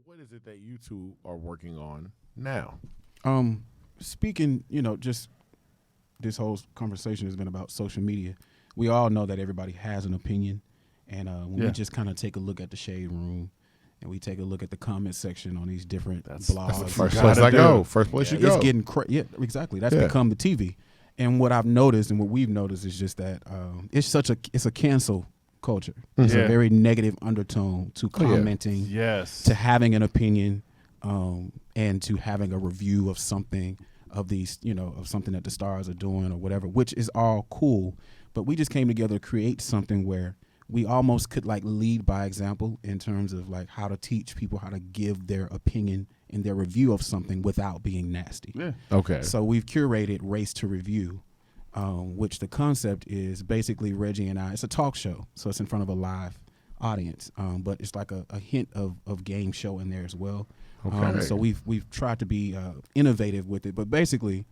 what is it that you two are working on now? Speaking, just this whole conversation has been about social media. We all know that everybody has an opinion, and when we just kind of take a look at the Shade Room, and we take a look at the comment section on these different blogs. That's the first place I go. First place you go. It's getting yeah, exactly. That's become the TV. And what I've noticed and what we've noticed is just that it's a cancel culture. It's a very negative undertone to commenting, to having an opinion, and to having a review of something of these, of something that the stars are doing or whatever, which is all cool. But we just came together to create something where we almost could like lead by example in terms of like how to teach people how to give their opinion in their review of something without being nasty. Yeah. Okay. So we've curated Race to Review, which the concept is basically Reggie and I. It's a talk show, so it's in front of a live audience, but it's like a hint of game show in there as well. Okay. So we've tried to be innovative with it, but basically,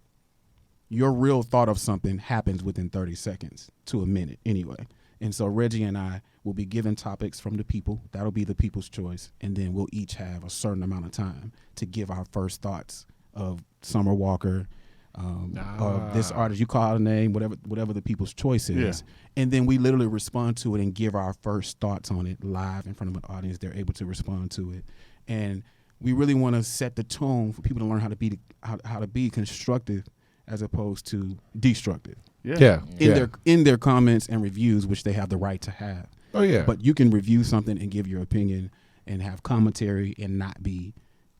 your real thought of something happens within 30 seconds to a minute anyway. And so Reggie and I will be given topics from the people. That'll be the people's choice. And then we'll each have a certain amount of time to give our first thoughts of Summer Walker, of this artist. You call out a name, whatever the people's choice is. Yeah. And then we literally respond to it and give our first thoughts on it live in front of an audience. They're able to respond to it. And we really want to set the tone for people to learn how to be constructive as opposed to destructive. In their comments and reviews, which they have the right to have. Oh yeah. But you can review something and give your opinion and have commentary and not be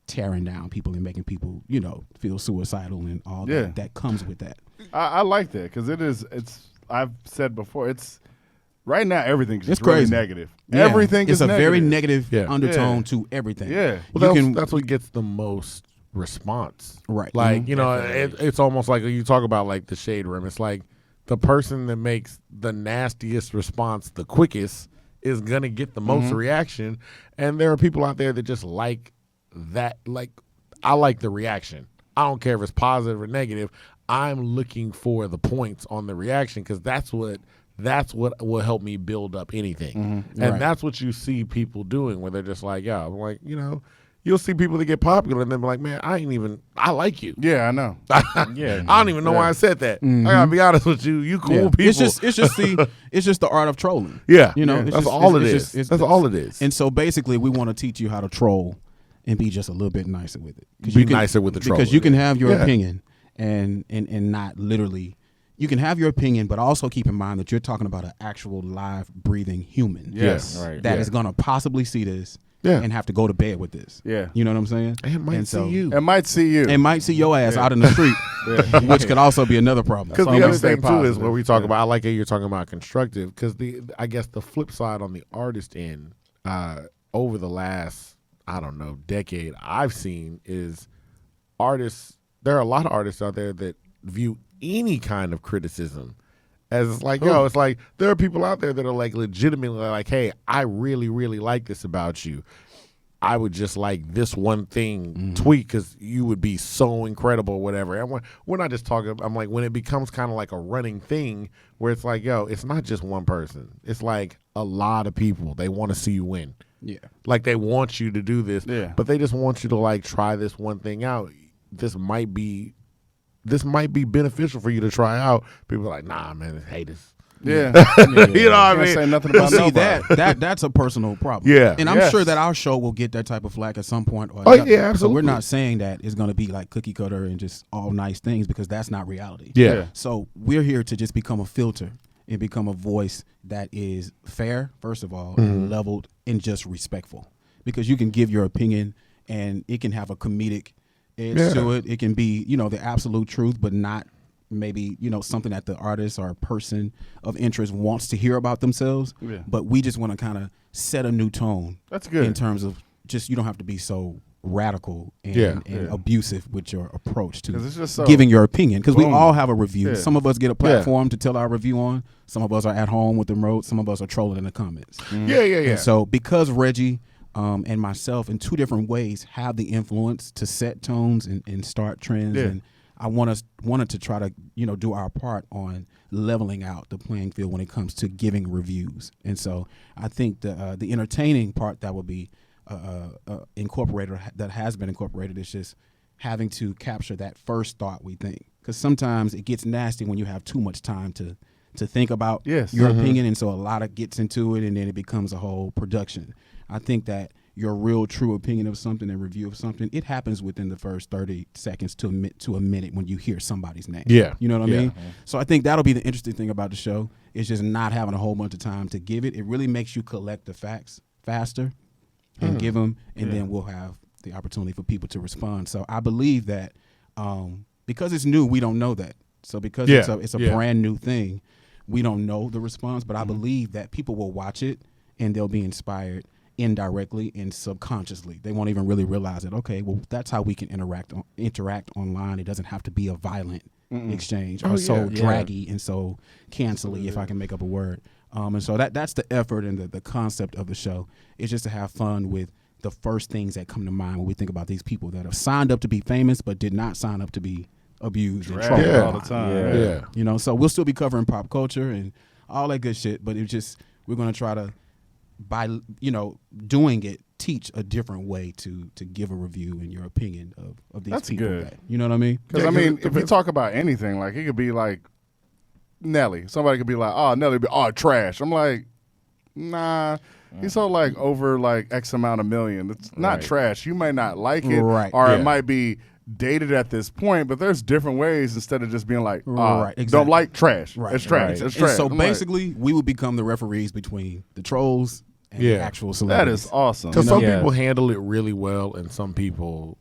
tearing down people and making people, feel suicidal and all that comes with that. I like that because it's I've said before, it's right now everything's just really negative. Yeah. Everything is negative. It's a very negative Yeah. undertone to everything. Yeah. Well, that's what gets the most response. Right. Like, it's almost like you talk about like the Shade Room. It's like the person that makes the nastiest response the quickest is going to get the most reaction. And there are people out there that just like that. Like, I like the reaction. I don't care if it's positive or negative. I'm looking for the points on the reaction because that's what will help me build up anything. And that's what you see people doing where they're just like, I'm like, you'll see people that get popular and then be like, man, I like you. Yeah, I know. I don't even know why I said that. I gotta be honest with you. You cool people. It's just the art of trolling. Yeah. That's all it is. That's all it is. And so basically we want to teach you how to troll and be just a little bit nicer with it. Nicer with the troll. Because you can have your opinion and not literally. You can have your opinion, but also keep in mind that you're talking about an actual live breathing human. Yes. Right. That is going to possibly see this. And have to go to bed with this. Yeah. You know what I'm saying? It might see you. It might see you. And might see your ass out in the street, which could also be another problem. Because the other thing, too, is where we talk about, I like how you're talking about constructive, because I guess the flip side on the artist end, over the last, decade, I've seen is artists, there are a lot of artists out there that view any kind of criticism as it's like, it's like there are people out there that are like legitimately like, hey, I really, really like this about you. I would just like this one thing tweak because you would be so incredible or whatever. And we're not just talking, I'm like, when it becomes kind of like a running thing where it's like, it's not just one person. It's like a lot of people. They want to see you win. Yeah. Like they want you to do this, but they just want you to like try this one thing out. This might be beneficial for you to try out. People are like, nah, man, hate this. Yeah. You know what I mean? Say nothing about See, that's a personal problem. Yeah. And I'm sure that our show will get that type of flack at some point. Or yeah, absolutely. So we're not saying that it's going to be like cookie cutter and just all nice things because that's not reality. Yeah. So we're here to just become a filter and become a voice that is fair, first of all, and leveled and just respectful. Because you can give your opinion and it can have a comedic edge to it. It can be, the absolute truth, but not maybe, something that the artist or person of interest wants to hear about themselves. Yeah. But we just want to kind of set a new tone. That's good. In terms of just, you don't have to be so radical and abusive with your approach to it's just giving your opinion. Because we all have a review. Yeah. Some of us get a platform to tell our review on. Some of us are at home with them roads. Some of us are trolling in the comments. Yeah. And so because Reggie and myself in two different ways have the influence to set tones and start trends. And I wanted to try to, do our part on leveling out the playing field when it comes to giving reviews. And so I think the entertaining part that will be incorporated, or that has been incorporated. It's just having to capture that first thought we think, because sometimes it gets nasty when you have too much time to think about Yes. your opinion, and so a lot of gets into it, and then it becomes a whole production. I think that your real true opinion of something and review of something, it happens within the first 30 seconds to a minute when you hear somebody's name. Yeah. You know what I Yeah. mean? So I think that'll be the interesting thing about the show, is just not having a whole bunch of time to give it. It really makes you collect the facts faster and give them, and then we'll have the opportunity for people to respond. So I believe that because it's new, we don't know that. So because it's a brand new thing, we don't know the response, but I believe that people will watch it and they'll be inspired indirectly and subconsciously. They won't even really realize it. Okay, well, that's how we can interact online. It doesn't have to be a violent exchange or so draggy and so cancel-y, if I can make up a word. And so that's the effort and the concept of the show. It's just to have fun with the first things that come to mind when we think about these people that have signed up to be famous but did not sign up to be abused and trolled all the time. Yeah. You know, so we'll still be covering pop culture and all that good shit, but it's just, we're going to try to, by doing it, teach a different way to give a review and your opinion of these That's people. good. You know what I mean? Because, I mean, if you talk about anything, like, it could be like Nelly. Somebody could be like, oh, Nelly, trash. I'm like, nah. He's so, like, over, like, X amount of million. It's not trash. You may not like it, or it might be dated at this point, but there's different ways instead of just being like, don't like trash. It's trash. It's trash. And so I'm basically, we will become the referees between the trolls and the actual celebrities. that is awesome. Because some people handle it really well and some people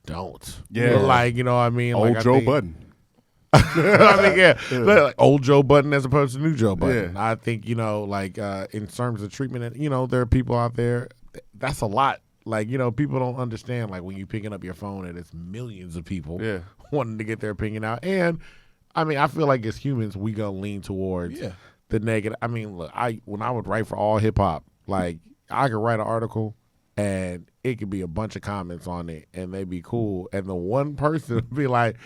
don't. Yeah. Like, you know what I mean? Old like, Joe Budden. I think, like old Joe Budden as opposed to new Joe Budden. Yeah. I think, like in terms of treatment, there are people out there, that's a lot. Like, people don't understand, like, when you're picking up your phone and it's millions of people wanting to get their opinion out. And, I mean, I feel like as humans, we going to lean towards the negative. I mean, look, when I would write for All Hip Hop, like, I could write an article and it could be a bunch of comments on it and they'd be cool. And the one person would be like,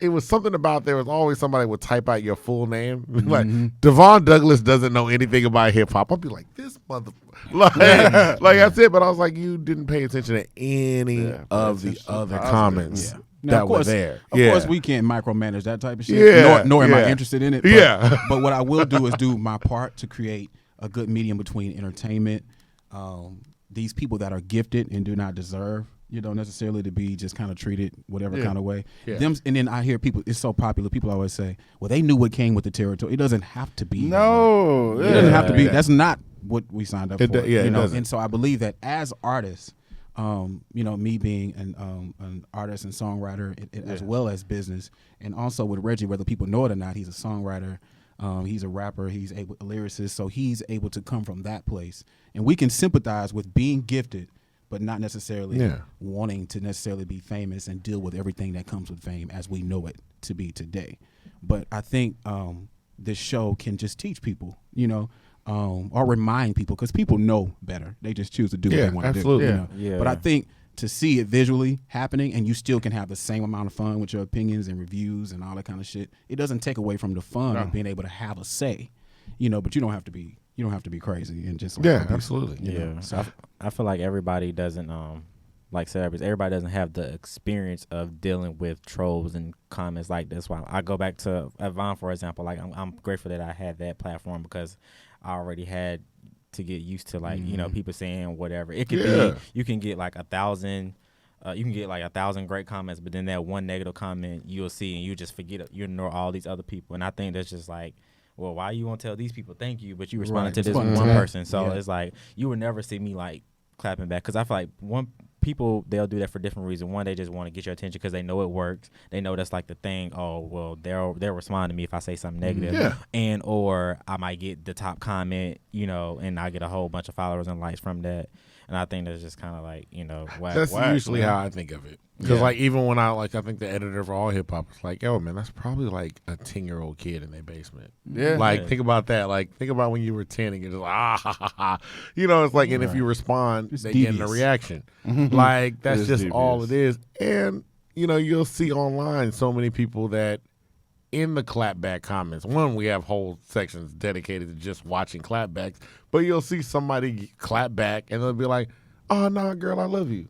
it was something about, there was always somebody would type out your full name. Like, Devon Douglas doesn't know anything about hip hop. I'd be like, this motherfucker. Like that's it. But I was like, you didn't pay attention to any of the other comments Now, that were there. Of course, we can't micromanage that type of shit. Nor am I interested in it. But, but what I will do is do my part to create a good medium between entertainment, these people that are gifted and do not deserve, necessarily to be just kind of treated whatever kind of way. Them, and then I hear people, it's so popular, people always say, well, they knew what came with the territory. It doesn't have to be. No. It doesn't have to be. That's not what we signed up for. Doesn't. And so I believe that as artists, me being an artist and songwriter as well as business, and also with Reggie, whether people know it or not, he's a songwriter. He's a rapper. He's a lyricist, so he's able to come from that place, and we can sympathize with being gifted, but not necessarily wanting to necessarily be famous and deal with everything that comes with fame as we know it to be today. But I think this show can just teach people, or remind people, because people know better. They just choose to do what they want to do. But I think to see it visually happening, and you still can have the same amount of fun with your opinions and reviews and all that kind of shit, it doesn't take away from the fun of being able to have a say, but you don't have to be crazy and just absolutely. So I feel like everybody doesn't like celebrities, everybody doesn't have the experience of dealing with trolls and comments like this. Why I go back to Yvonne, for example. Like I'm grateful that I had that platform, because I already had to get used to, like, people saying whatever. It could be, you can get like 1,000, you can get like 1,000 great comments, but then that one negative comment you'll see and you just forget, you ignore all these other people. And I think that's just like, well, why you won't tell these people thank you, but you responded to this one person. So it's like, you would never see me like clapping back, because I feel like people, they'll do that for different reasons. One, they just want to get your attention because they know it works. They know that's like the thing. Oh, well, they'll respond to me if I say something negative, and or I might get the top comment, and I get a whole bunch of followers and likes from that. And I think that's just kind of like, that's usually how I think of it. Because like, even when I think the editor for All Hip Hop was like, yo, man, that's probably like a 10-year-old kid in their basement. Think about that. Like, think about when you were 10 and you're just like, ha ha ha. It's like, and if you respond, they get a reaction. Like, that's just all it is. And you'll see online so many people that in the clapback comments, one, we have whole sections dedicated to just watching clapbacks, but you'll see somebody clap back and they'll be like, oh no, girl, I love you.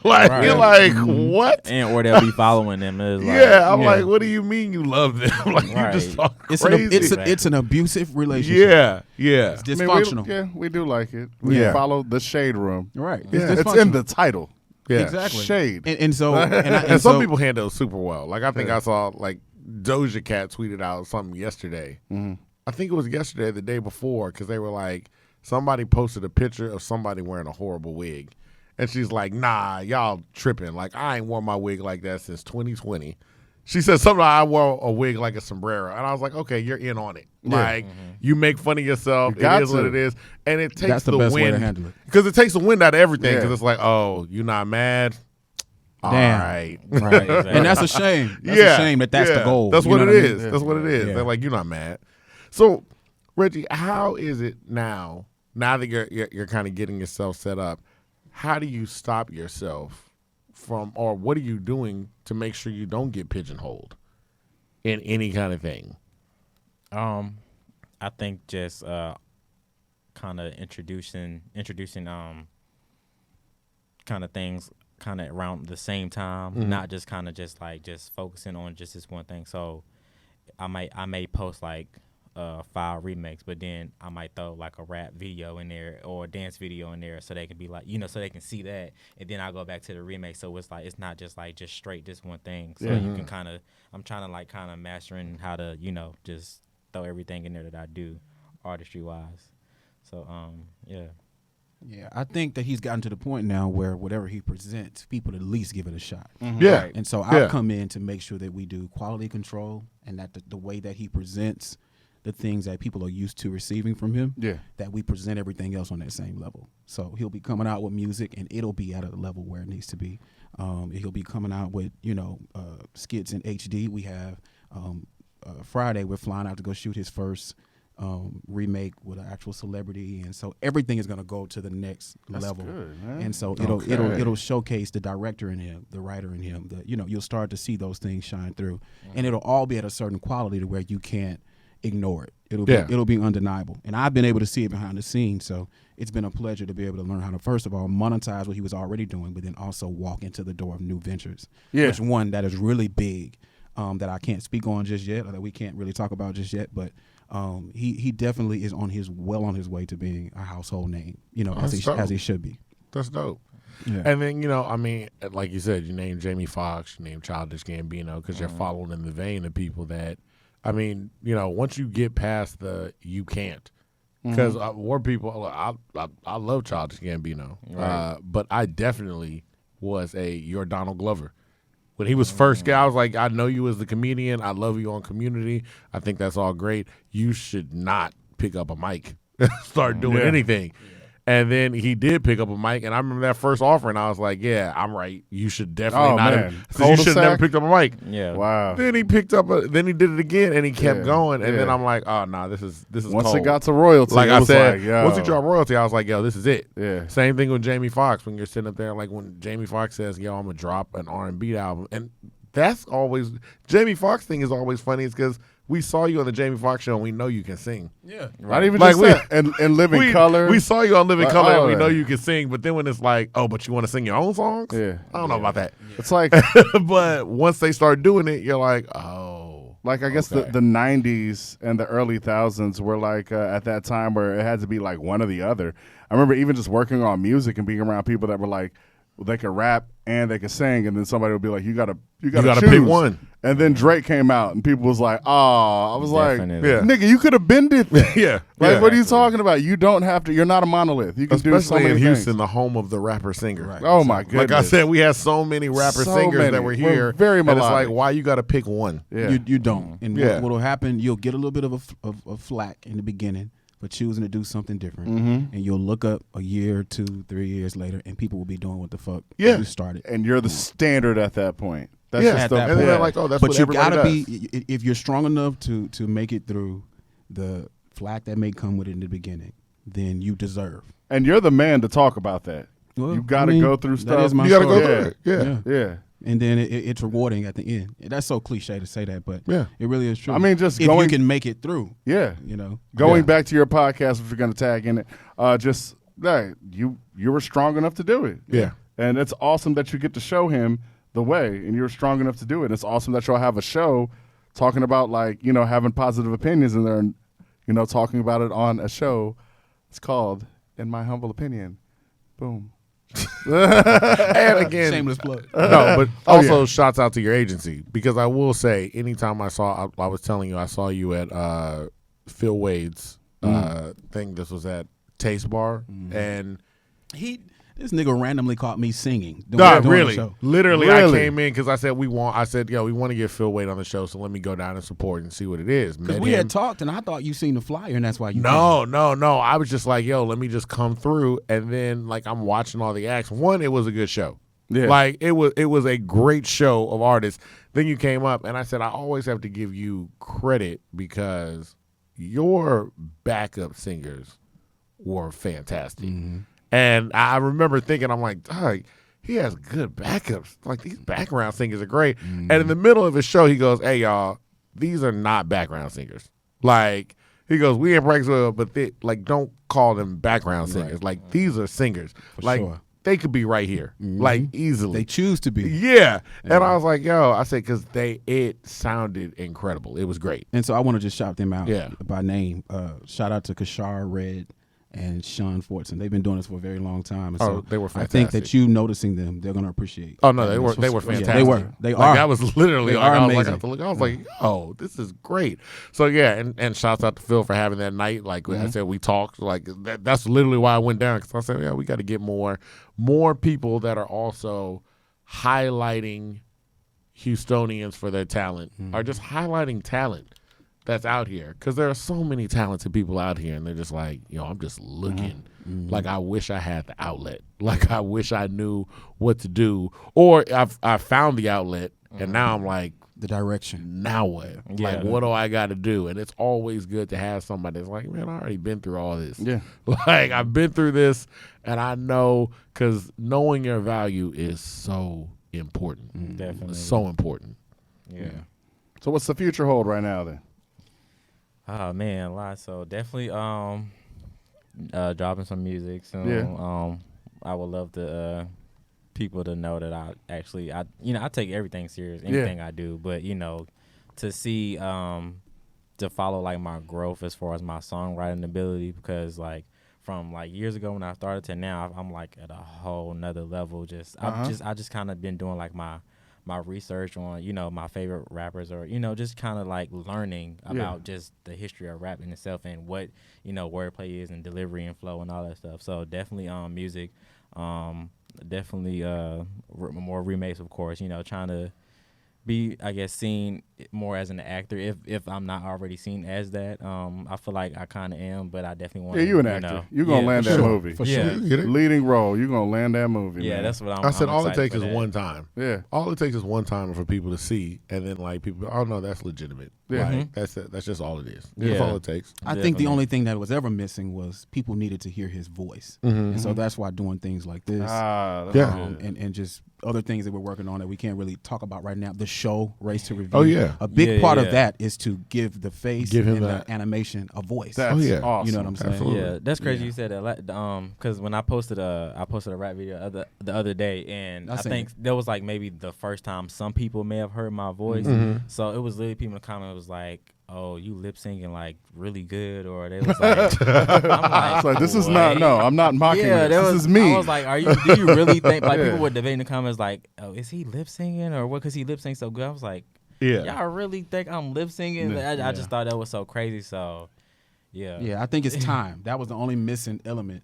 Like Right. you're like what? And or they'll be following them. It's like, Yeah, I'm like, what do you mean you love them? Like you Right. just talk It's crazy. it's an abusive relationship. yeah. It's I mean, dysfunctional. we do like it. We Yeah. follow the shade room. Right. Yeah. It's It's in dysfunctional. the title. Yeah. Exactly. Shade. And so And so, some people handle it super well. Like I think Yeah. I saw like Doja Cat tweeted out something yesterday. Mhm. I think it was yesterday, or the day before, because they were like, somebody posted a picture of somebody wearing a horrible wig, and she's like, "Nah, y'all tripping. Like I ain't worn my wig like that since 2020." She said something like, "I wore a wig like a sombrero," and I was like, "Okay, you're in on it. Yeah. Like you make fun of yourself. You got It is what to. it is, and it takes that's the best way to wind handle it. because it takes the wind out of everything. Yeah. Because it's like, oh, you're not mad. Damn. All right. Right. Exactly. And that's a shame. That's a shame that that's the yeah. goal. That's You what know it I mean? is. That's what it is. Yeah. They're like, you're not mad. So, Reggie, how is it now? Now that you're kind of getting yourself set up, how do you stop yourself from, or what are you doing to make sure you don't get pigeonholed in any kind of thing? I think just kind of introducing kind of things kind of around the same time, not just kind of just focusing on just this one thing. So I may post like 5 remakes, but then I might throw like a rap video in there or a dance video in there so they can be like, so they can see that, and then I go back to the remake. So it's like it's not just like just straight this one thing. So you can kind of, I'm trying to like kind of mastering how to just throw everything in there that I do artistry wise. So yeah. Yeah, I think that he's gotten to the point now where whatever he presents, people at least give it a shot. Yeah. And so Yeah. I've come in to make sure that we do quality control and that the way that he presents the things that people are used to receiving from him, Yeah. that we present everything else on that same level. So he'll be coming out with music and it'll be at a level where it needs to be. He'll be coming out with, skits in HD. We have Friday, we're flying out to go shoot his first remake with an actual celebrity, and so everything is going to go to the next level. good, man. And so Okay. it'll showcase the director in him, the writer in him. You'll start to see those things shine through, and it'll all be at a certain quality to where you can't ignore it. It'll be undeniable, and I've been able to see it behind the scenes. So it's been a pleasure to be able to learn how to first of all monetize what he was already doing, but then also walk into the door of new ventures. Yeah. Which one that is really big. That I can't speak on just yet, or that we can't really talk about just yet, but he definitely is on his way to being a household name, as he should be. That's dope. Yeah. And then, like you said, you named Jamie Foxx, you named Childish Gambino because you're following in the vein of people that, once you get past the you can't, because more people, I love Childish Gambino, but I definitely was you're Donald Glover. When he was first guy, I was like, I know you as the comedian. I love you on Community. I think that's all great. You should not pick up a mic and start doing anything. And then he did pick up a mic, and I remember that first offer, and I was like, yeah, I'm right. You should definitely not have. You should have never picked up a mic. Yeah. Wow. Then he picked up then he did it again, and he kept going. And then I'm like, oh, no, this is Once cold. it got to royalty, Like it I was said, like, yo. once he dropped royalty, I was like, yo, this is it. Yeah. Same thing with Jamie Foxx when you're sitting up there, like when Jamie Foxx says, yo, I'm going to drop an R&B album. And that's always, Jamie Foxx thing is always funny is because we saw you on the Jamie Foxx show and we know you can sing. Yeah. Not even Like just that. And Living Color. We saw you on Living Like, Color and oh, we know yeah. you can sing, but then when it's like, oh, but you want to sing your own songs? Yeah. I don't know about that. It's like, But once they start doing it, you're like, oh. I guess Okay. the 90s and the early thousands were like at that time where it had to be like one or the other. I remember even just working on music and being around people that were like, they could rap and they could sing, and then somebody would be like, you gotta gotta choose. pick one. And then Drake came out, and people was like, oh, I was Definitely. like, nigga, you could have been did that. Yeah. Like, yeah. what are you talking about? You don't have to. You're not a monolith. You can do so Especially many in Houston, things. the home of the rapper singer. Right. Oh my goodness! Like I said, we had so many rapper So singers many. that were We're here. very and it's melodic. like, why you got to pick one? yeah. You don't. And Yeah. what'll happen, you'll get a little bit of flack in the beginning for choosing to do something different. And you'll look up a year, 2, 3 years later, and people will be doing what the fuck Yeah. you started. And you're the standard at that point. That's Yeah. just At the that And then point. they're like, oh, that's But what you everybody gotta does. be, if you're strong enough to make it through the flack that may come with it in the beginning, then you deserve. And you're the man to talk about that. Well, You got to I mean, go through that stuff. is my You got to go story. through it. Yeah. Yeah. And then it's rewarding at the end. That's so cliche to say that, but Yeah. it really is true. I mean, just if going- you can make it through, Yeah. you know. Going Yeah. back to your podcast, if you're going to tag in it, just that you were strong enough to do it. Yeah. And it's awesome that you get to show him the way, and you're strong enough to do it. It's awesome that you'll have a show talking about, like, you know, having positive opinions in there and, you know, talking about it on a show. It's called In My Humble Opinion. Boom. And again, Shameless plug. no, but Oh, also yeah. shouts out to your agency, because I will say, anytime I was telling you, I saw you at Phil Wade's thing. This was at Taste Bar, and This nigga randomly caught me singing. no, during the really, show. literally, Really? I came in because I said we want to get Phil Wade on the show, so let me go down and support and see what it is. Because Met we him. had talked, and I thought you seen the flyer, and that's why you No. I was just like, yo, let me just come through, and then like I'm watching all the acts. One, it was a good show. Yeah. Like it was a great show of artists. Then you came up, and I said I always have to give you credit because your backup singers were fantastic. And I remember thinking, I'm like, dog, he has good backups. Like, these background singers are great. And in the middle of his show, he goes, hey, y'all, these are not background singers. Like, he goes, we in Breaksville, but don't call them background singers. Right. Like, these are singers. Like, sure. they could be right here, like, easily. They choose to be. Yeah. And I was like, yo, I said, because it sounded incredible. It was great. And so I want to just shout them out Yeah. by name. Shout out to Kashar Red and Sean Fortson. They've been doing this for a very long time. And Oh, so they were I think fantastic. that you noticing them, they're going to appreciate. Oh, no, they were Yeah, fantastic. they were. They Like, are. that was literally They like, are I was amazing. like, I was like, oh, this is great. So yeah, and shouts out to Phil for having that night. Like I said, we talked. Like that's literally why I went down, because I said, yeah, we got to get more people that are also highlighting Houstonians for their talent, or just highlighting talent that's out here, because there are so many talented people out here, and they're just like, I'm just looking. Like, I wish I had the outlet. Like, I wish I knew what to do, or I found the outlet, and now I'm like, The direction. now what? Yeah. Like, what do I got to do? And it's always good to have somebody that's like, man, I already been through all this. Yeah. Like, I've been through this, and I know, because knowing your value is so important. Definitely. It's so important. Yeah. So what's the future hold right now then? Oh man, a lot. So definitely dropping some music soon. Yeah. I would love to people to know that I take everything serious, anything I do, but to see to follow like my growth as far as my songwriting ability, because like from like years ago when I started to now, I'm like at a whole nother level. I just kind of been doing like my research on my favorite rappers, or just kind of like learning about just the history of rap in itself, and what wordplay is, and delivery and flow and all that stuff. So definitely music, definitely more remakes, of course, trying to be, I guess, seen more as an actor, if I'm not already seen as that. I feel like I kind of am, but I definitely want Yeah, you an actor. You're going to land that movie. For Yeah. sure. You get it? Leading role. You're going to land that movie, Yeah, man. that's what I said I'm all it excited takes for is that. one time. Yeah. All it takes is one time for people to see, and then like people, oh no, that's legitimate. Yeah. Like, that's it. That's just all it is. Yeah. That's all it takes. I think the Definitely. only thing that was ever missing was people needed to hear his voice. And so that's why doing things like this That's Yeah. good. and just other things that we're working on that we can't really talk about right now. The show, Race to Review. Oh, yeah. A big Yeah, part yeah. of that is to give the face Give him and that. the animation a voice. That's Oh, yeah. awesome. You know what I'm saying? Absolutely. Yeah, that's crazy Yeah. you said that. Because when I posted a rap video the other day, and I I seen think it. that was like maybe the first time some people may have heard my voice. So it was literally people in the comment was like, "Oh, you lip syncing like really good," or they was like, "I'm like, It's like, this is not, "What?" no, I'm not mocking Yeah, this. This is me. I was like, do you really think, like, Yeah. people would debate in the comments like, "Oh, is he lip singing or what? Because he lip syncs so good." I was like, Yeah. y'all really think I'm lip singing? Yeah. I just thought that was so crazy. So, yeah. Yeah, I think it's time. That was the only missing element.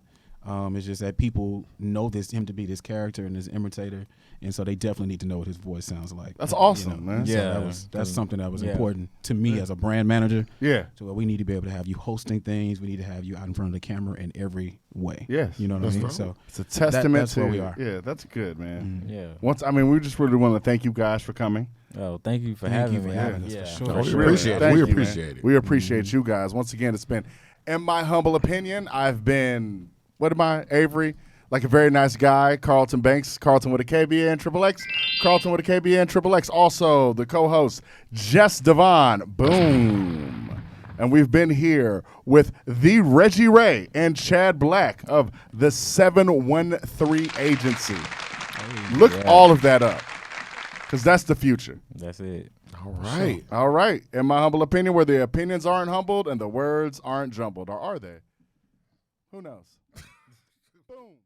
It's just that people know him to be this character and this imitator, and so they definitely need to know what his voice sounds like. That's awesome, man. So Yeah. that's something that was Yeah. important to me as a brand manager. Yeah. So we need to be able to have you hosting things. We need to have you out in front of the camera in every way. Yes. You know what That's I mean? dope. So It's a testament that's to where we are. Yeah, that's good, man. Yeah. We just really want to thank you guys for coming. Oh, thank you for Thank having you for me. having us, for Yeah. sure. Oh, we Really. appreciate it. Thank We you, man. appreciate it. We appreciate you guys. Once again, it's been, in my humble opinion, I've been, what am I, Avery? Like a very nice guy, Carlton Banks, Carlton with a KBN Triple X, Carlton with a KBN Triple X. Also, the co-host, Jess Devon. Boom. And we've been here with the Reggie Ray and Chad Black of the 713 Agency. Look all of that up, because that's the future. That's it. All right. All right. In my humble opinion, where the opinions aren't humbled and the words aren't jumbled. Or are they? Who knows? Boom.